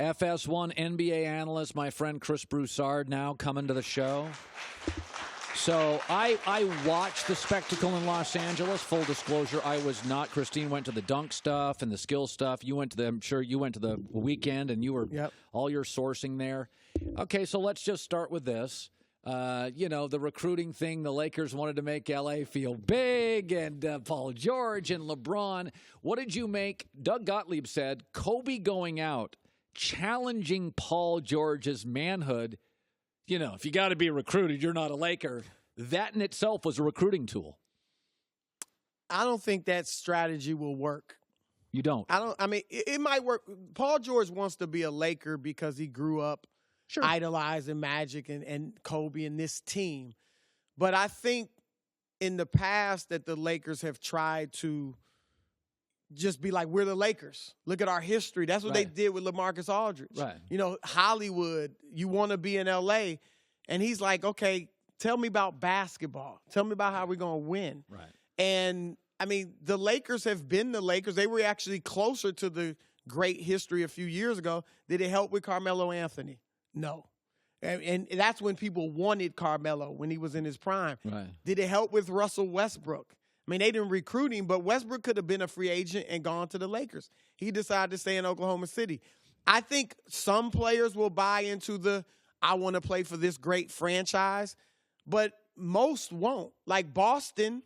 FS1 NBA analyst, my friend Chris Broussard, now coming to the show. So I watched the spectacle in Los Angeles. Full disclosure, I was not. Kristine went to the dunk stuff and the skill stuff. You went to I'm sure you went to the weekend, and you were all your sourcing there. Okay, so let's just start with this. The recruiting thing, the Lakers wanted to make L.A. feel big, and Paul George and LeBron. What did you make? Doug Gottlieb said, Kobe going out, challenging Paul George's manhood. If you got to be recruited, you're not a Laker. That in itself was a recruiting tool. I don't think that strategy will work. You don't? It might work. Paul George wants to be a Laker because he grew up idolizing Magic and Kobe and this team. But I think in the past that the Lakers have tried to just be like, we're the Lakers. Look at our history. That's what they did with LaMarcus Aldridge. Right. Hollywood, you want to be in L.A. And he's like, okay, tell me about basketball. Tell me about how we're going to win. Right. And, the Lakers have been the Lakers. They were actually closer to the great history a few years ago. Did it help with Carmelo Anthony? No. And that's when people wanted Carmelo, when he was in his prime. Right. Did it help with Russell Westbrook? They didn't recruit him, but Westbrook could have been a free agent and gone to the Lakers. He decided to stay in Oklahoma City. I think some players will buy into I want to play for this great franchise, but most won't. Like Boston's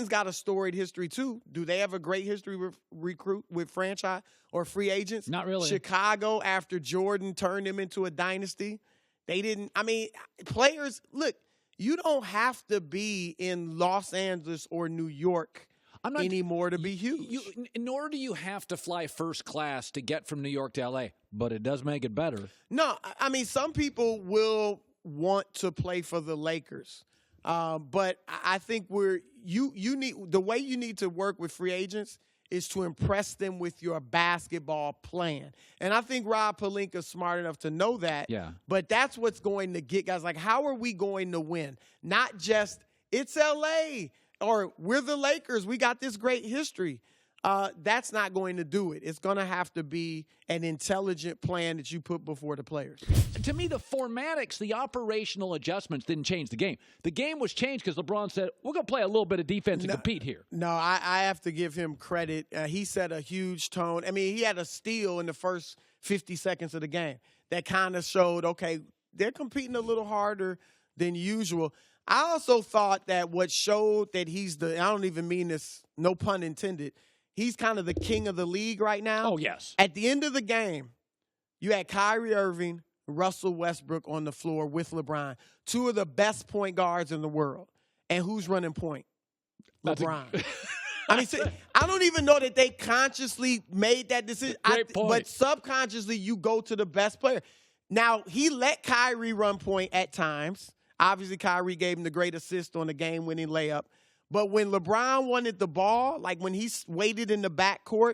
got a storied history too. Do they have a great history with franchise or free agents? Not really. Chicago, after Jordan turned them into a dynasty, they didn't. Players, look, you don't have to be in Los Angeles or New York anymore to be huge. Nor do you have to fly first class to get from New York to L.A., but it does make it better. No, some people will want to play for the Lakers. But I think you need the way you need to work with free agents is to impress them with your basketball plan. And I think Rob Pelinka's smart enough to know that. Yeah. But that's what's going to get guys. Like, how are we going to win? Not just, it's L.A. or we're the Lakers. We got this great history. That's not going to do it. It's going to have to be an intelligent plan that you put before the players. To me, the formatics, the operational adjustments didn't change the game. The game was changed because LeBron said, we're going to play a little bit of defense and compete here. No, I have to give him credit. He set a huge tone. He had a steal in the first 50 seconds of the game that kind of showed, okay, they're competing a little harder than usual. I also thought that what showed that I don't even mean this, no pun intended, he's kind of the king of the league right now. Oh, yes. At the end of the game, you had Kyrie Irving, Russell Westbrook on the floor with LeBron, two of the best point guards in the world. And who's running point? LeBron. I don't even know that they consciously made that decision. Great point. But subconsciously, you go to the best player. Now, he let Kyrie run point at times. Obviously, Kyrie gave him the great assist on the game-winning layup. But when LeBron wanted the ball, like when he waited in the backcourt,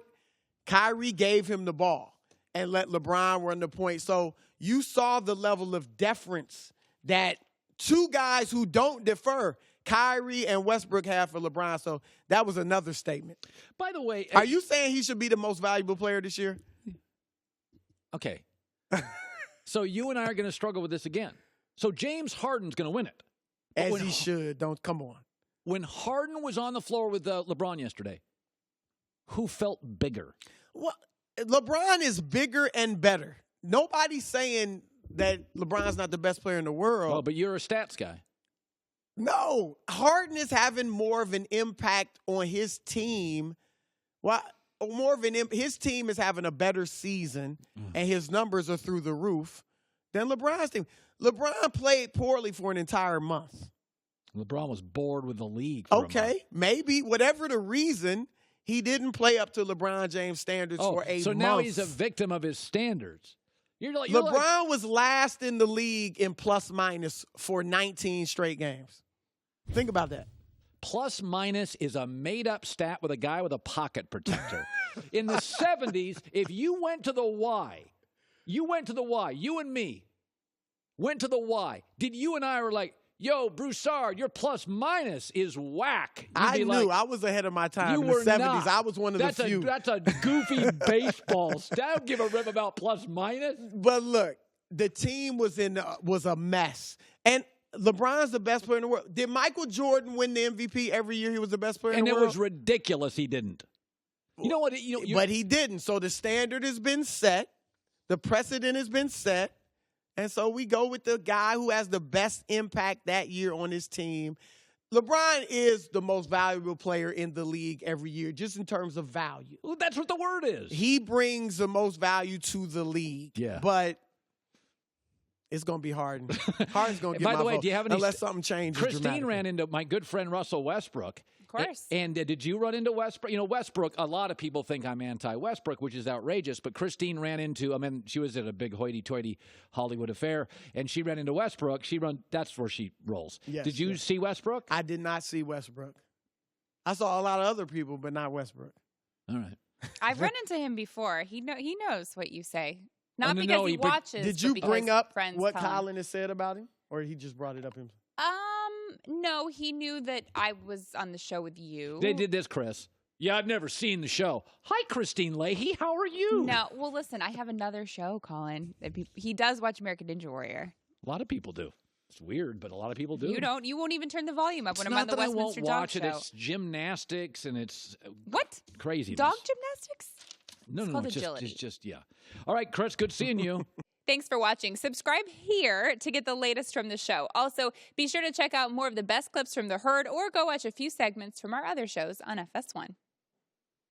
Kyrie gave him the ball and let LeBron run the point. So you saw the level of deference that two guys who don't defer, Kyrie and Westbrook, have for LeBron. So that was another statement. By the way, are you saying he should be the most valuable player this year? Okay. So you and I are going to struggle with this again. So James Harden's going to win it. As he should. Come on. When Harden was on the floor with LeBron yesterday, who felt bigger? Well, LeBron is bigger and better. Nobody's saying that LeBron's not the best player in the world. Well, but you're a stats guy. No. Harden is having more of an impact on his team. Well, his team is having a better season, and his numbers are through the roof than LeBron's team. LeBron played poorly for an entire month. LeBron was bored with the league. Okay, maybe. Whatever the reason, he didn't play up to LeBron James' standards for a month. So now he's a victim of his standards. LeBron was last in the league in plus-minus for 19 straight games. Think about that. Plus-minus is a made-up stat with a guy with a pocket protector. In the 70s, if you went to the Y, you and me went to the Y. Did you and I were like, yo, Broussard, your plus minus is whack. I knew. I was ahead of my time. You in the were 70s. not. I was one of the few. That's a goofy baseball. Don't give a rip about plus minus. But look, the team was a mess. And LeBron's the best player in the world. Did Michael Jordan win the MVP every year he was the best player in the world? And it was ridiculous he didn't. You know what? But he didn't. So the standard has been set. The precedent has been set. And so we go with the guy who has the best impact that year on his team. LeBron is the most valuable player in the league every year, just in terms of value. Well, that's what the word is. He brings the most value to the league. Yeah. But it's going to be Harden. Harden's going to get By my the way, vote, do you have any unless something changes Kristine dramatically. ran into my good friend Russell Westbrook. Of course. And did you run into Westbrook? You know, Westbrook, a lot of people think I'm anti-Westbrook, which is outrageous. But Kristine ran into, she was at a big hoity-toity Hollywood affair, and she ran into Westbrook. That's where she rolls. Yes, did you see Westbrook? I did not see Westbrook. I saw a lot of other people, but not Westbrook. All right. I've run into him before. He knows what you say. Not no, because no, he watches. Did you but bring because up friends what tell him. Colin has said about him? Or he just brought it up himself? No, he knew that I was on the show with you. They did this, Chris. Yeah, I've never seen the show. Hi, Kristine Leahy. How are you? No, well, listen, I have another show, Colin. He does watch American Ninja Warrior. A lot of people do. It's weird, but a lot of people do. You don't. You won't even turn the volume up when It's I'm on not the that Westminster I won't Dog watch it. Show. It's gymnastics and it's What? craziness. Dog gymnastics? No, It's no, called it's agility. just yeah. All right, Chris, good seeing you. Thanks for watching. Subscribe here to get the latest from the show. Also, be sure to check out more of the best clips from The Herd or go watch a few segments from our other shows on FS1.